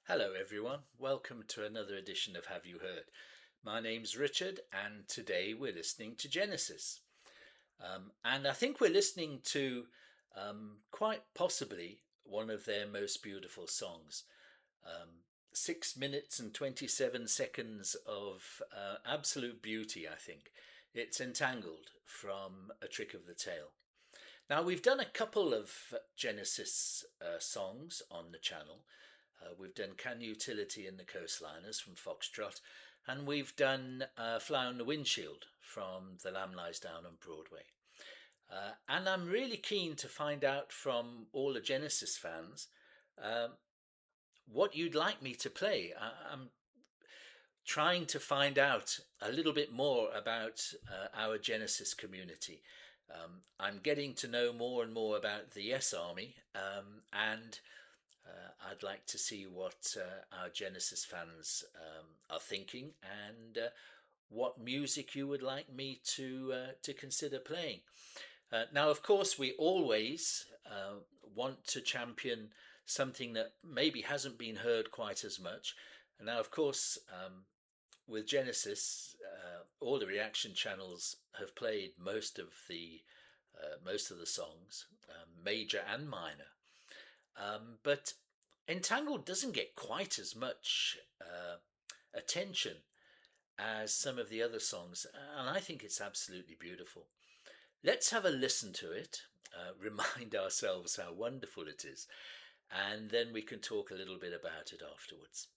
Hello, everyone. Welcome to another edition of Have You Heard? My name's Richard, and today we're listening to Genesis. And I think we're listening to quite possibly one of their most beautiful songs. 6 minutes and 27 seconds of absolute beauty, I think. It's Entangled from A Trick of the Tail. Now, we've done a couple of Genesis songs on the channel. We've done Can Utility and the Coastliners from Foxtrot, and we've done Fly on the Windshield from The Lamb Lies Down on Broadway. And I'm really keen to find out from all the Genesis fans what you'd like me to play. I'm trying to find out a little bit more about our Genesis community. I'm getting to know more and more about the Yes Army, and I'd like to see what our Genesis fans are thinking and what music you would like me to consider playing. Now, of course, we always want to champion something that maybe hasn't been heard quite as much. And now, of course, with Genesis, all the reaction channels have played most of the songs, major and minor. But Entangled doesn't get quite as much attention as some of the other songs, and I think it's absolutely beautiful. Let's have a listen to it, remind ourselves how wonderful it is, and then we can talk a little bit about it afterwards.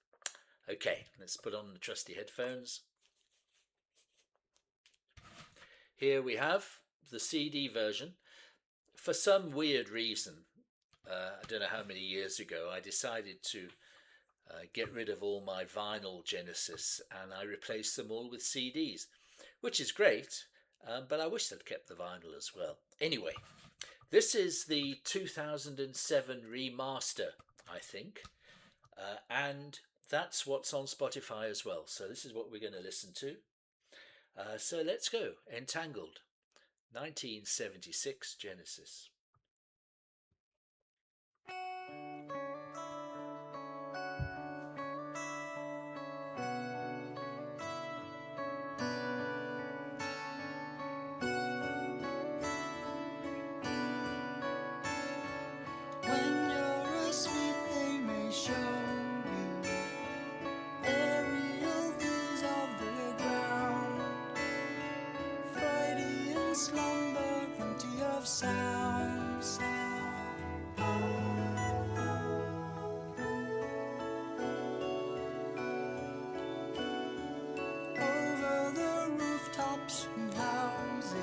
Okay, let's put on the trusty headphones. Here we have the CD version. For some weird reason, I don't know how many years ago, I decided to get rid of all my vinyl Genesis and I replaced them all with CDs, which is great, but I wish I'd kept the vinyl as well. Anyway, this is the 2007 remaster, I think, and that's what's on Spotify as well. So this is what we're going to listen to. So let's go. Entangled, 1976 Genesis. Sounds. Over the rooftops and houses,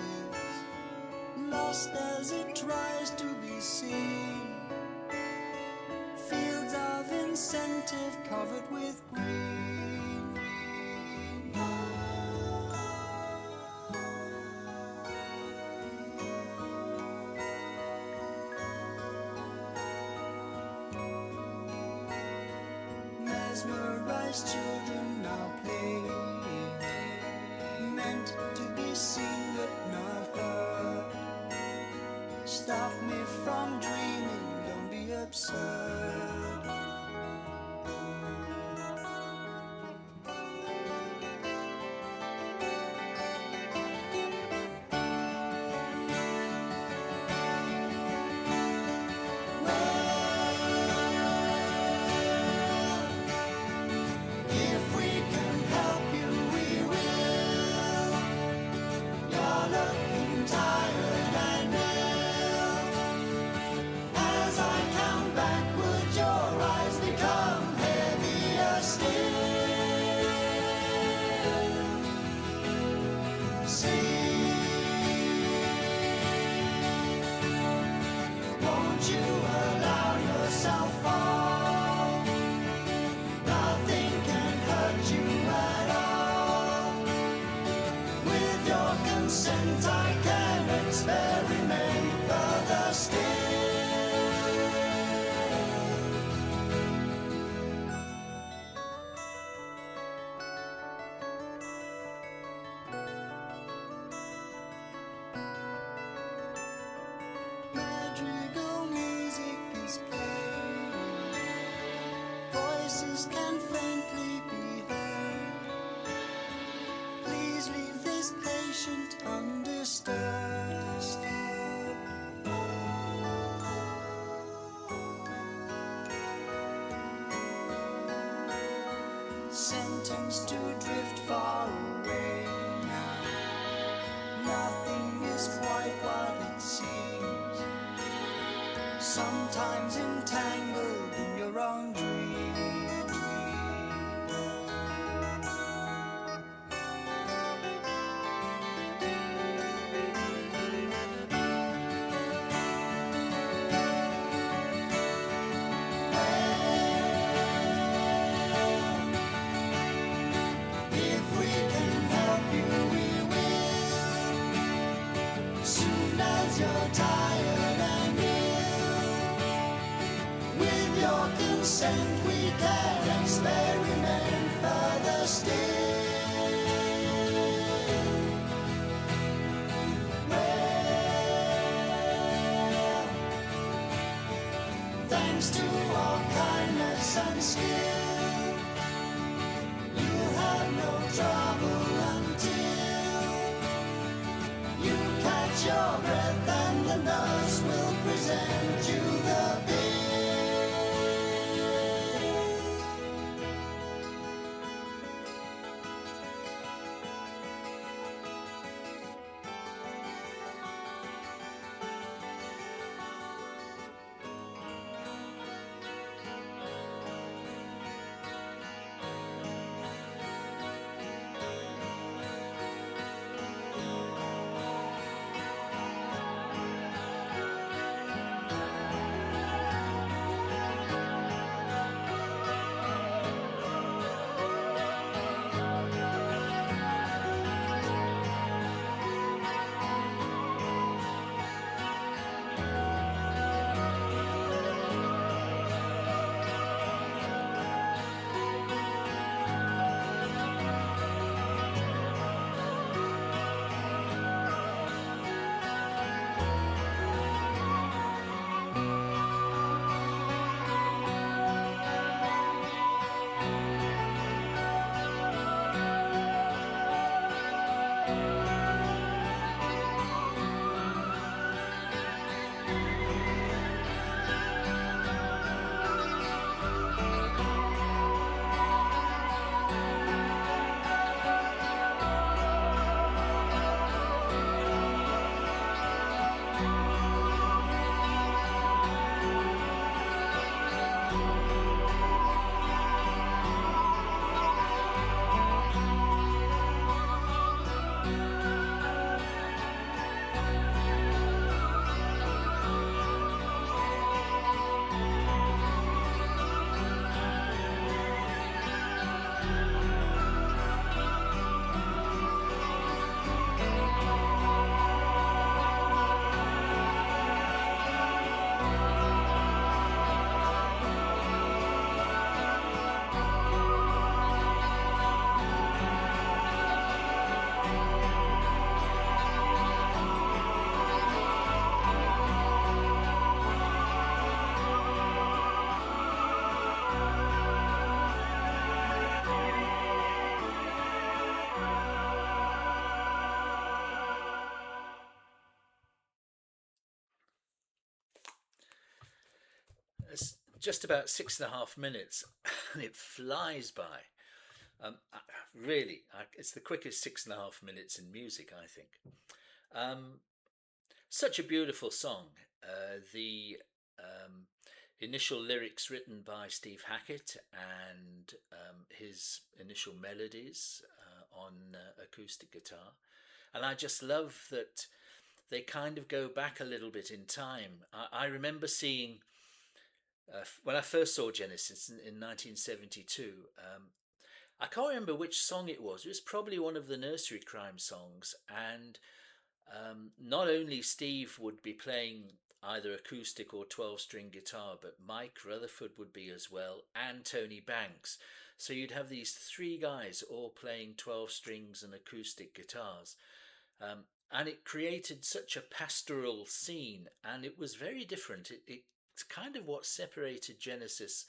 lost as it tries to be seen. Fields of incentive covered with green. Mesmerized children now playing, meant to be seen but not heard. Stop me from dreaming, don't be absurd. Tired and ill as I count back. patient, undisturbed. Sentenced to drift far away now. Nothing is quite what it seems. Sometimes entangled in your own dream. If we can help you, we will. Soon as you're tired and ill, with your consent we can experiment further still. Well, thanks to our kindness and skill, you'll have no trouble until you catch your breath and the nurse will present you the bill. It's just about 6.5 minutes, and it flies by. Really, it's the quickest 6.5 minutes in music, I think. Um, Such a beautiful song. The initial lyrics written by Steve Hackett and his initial melodies on acoustic guitar. And I just love that they kind of go back a little bit in time. I remember seeing, when I first saw Genesis in 1972, I can't remember which song it was. It was probably one of the Nursery Crime songs. And not only Steve would be playing either acoustic or 12-string guitar, but Mike Rutherford would be as well, and Tony Banks. So you'd have these three guys all playing 12 strings and acoustic guitars. And it created such a pastoral scene, and it was very different. It's kind of what separated Genesis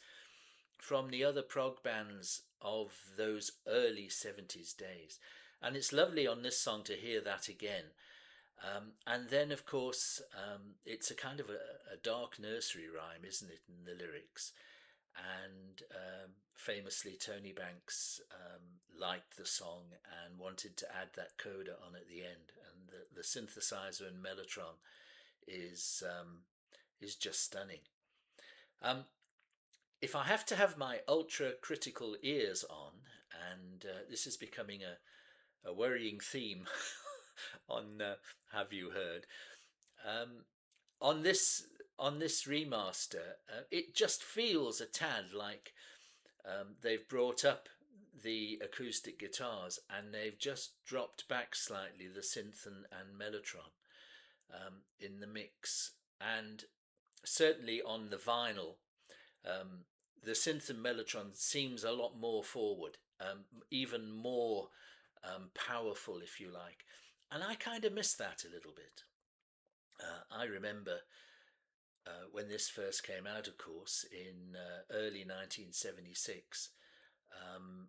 from the other prog bands of those early 70s days. And it's lovely on this song to hear that again. And then, of course, it's a kind of a dark nursery rhyme, isn't it, in the lyrics? And famously, Tony Banks liked the song and wanted to add that coda on at the end. And the synthesizer and mellotron is just stunning. Um, if I have to have my ultra critical ears on, and this is becoming a worrying theme on Have You Heard? Um, on this on this remaster, it just feels a tad like they've brought up the acoustic guitars and they've just dropped back slightly the synth and mellotron in the mix. And certainly on the vinyl, um, the synth and mellotron seems a lot more forward, even more powerful, if you like. And I kind of miss that a little bit. I remember when this first came out, of course, in early 1976. Um,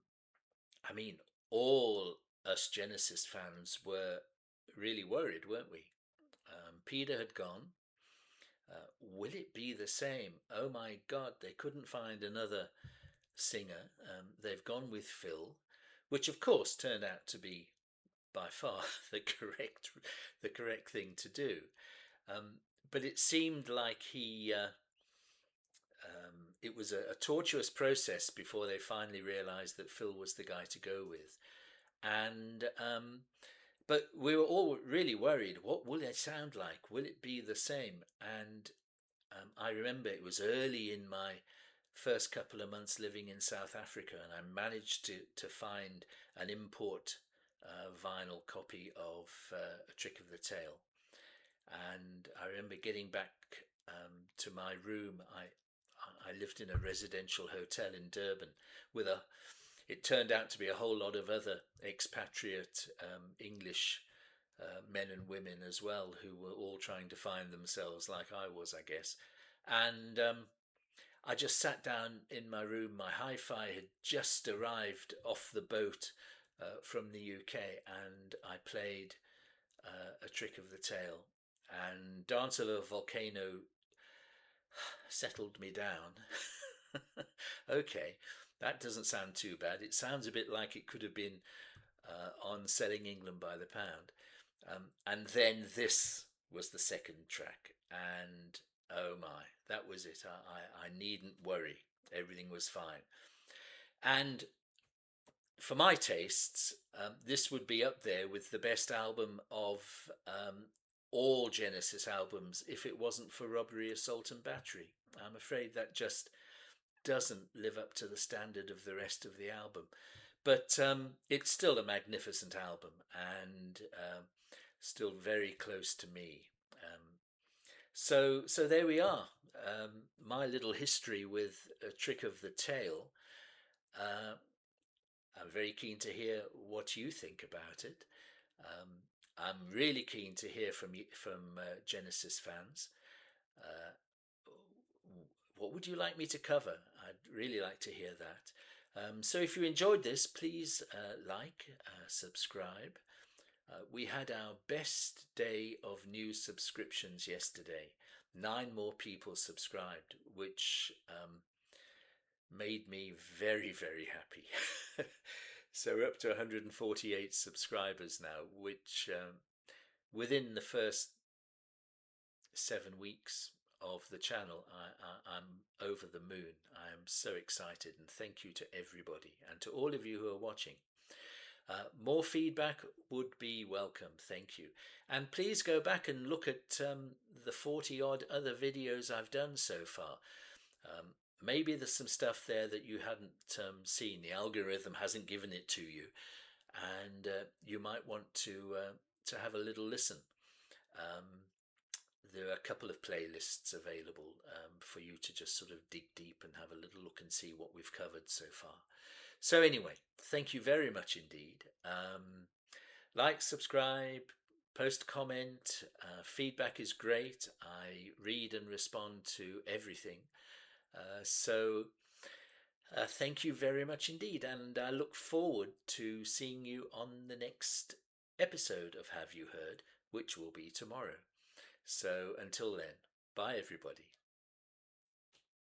I mean, all us Genesis fans were really worried, weren't we? Peter had gone. Will it be the same? Oh my God, they couldn't find another singer. They've gone with Phil, which of course turned out to be by far the correct thing to do. But it seemed like it was a tortuous process before they finally realised that Phil was the guy to go with. And but we were all really worried. What will it sound like? Will it be the same? And I remember it was early in my first couple of months living in South Africa, and I managed to find an import vinyl copy of A Trick of the Tail. And I remember getting back to my room. I lived in a residential hotel in Durban with it turned out to be a whole lot of other expatriate English men and women as well, who were all trying to find themselves like I was, I guess. And I just sat down in my room. My hi-fi had just arrived off the boat from the UK, and I played A Trick of the Tail. And Dance of a Volcano settled me down. Okay, that doesn't sound too bad. It sounds a bit like it could have been on Selling England by the Pound. And then this was the second track, and oh my, that was it. I needn't worry. Everything was fine. And for my tastes, this would be up there with the best album of all Genesis albums if it wasn't for Robbery, Assault and Battery. I'm afraid that just doesn't live up to the standard of the rest of the album. But it's still a magnificent album and still very close to me. So there we are. My little history with A Trick of the Tail. I'm very keen to hear what you think about it. I'm really keen to hear from Genesis fans. Uh, what would you like me to cover? I'd really like to hear that. So if you enjoyed this, please subscribe. We had our best day of new subscriptions yesterday. 9 more people subscribed, which made me very, very happy. So we're up to 148 subscribers now, which within the first 7 weeks of the channel, I'm over the moon. I am so excited, and thank you to everybody and to all of you who are watching. More feedback would be welcome, thank you. And please go back and look at the 40 odd other videos I've done so far. Maybe there's some stuff there that you hadn't seen. The algorithm hasn't given it to you, and you might want to have a little listen. There are a couple of playlists available for you to just sort of dig deep and have a little look and see what we've covered so far. So anyway, thank you very much indeed. Like, subscribe, post comment. Feedback is great. I read and respond to everything. So Thank you very much indeed, and I look forward to seeing you on the next episode of Have You Heard, which will be tomorrow. So until then, bye everybody.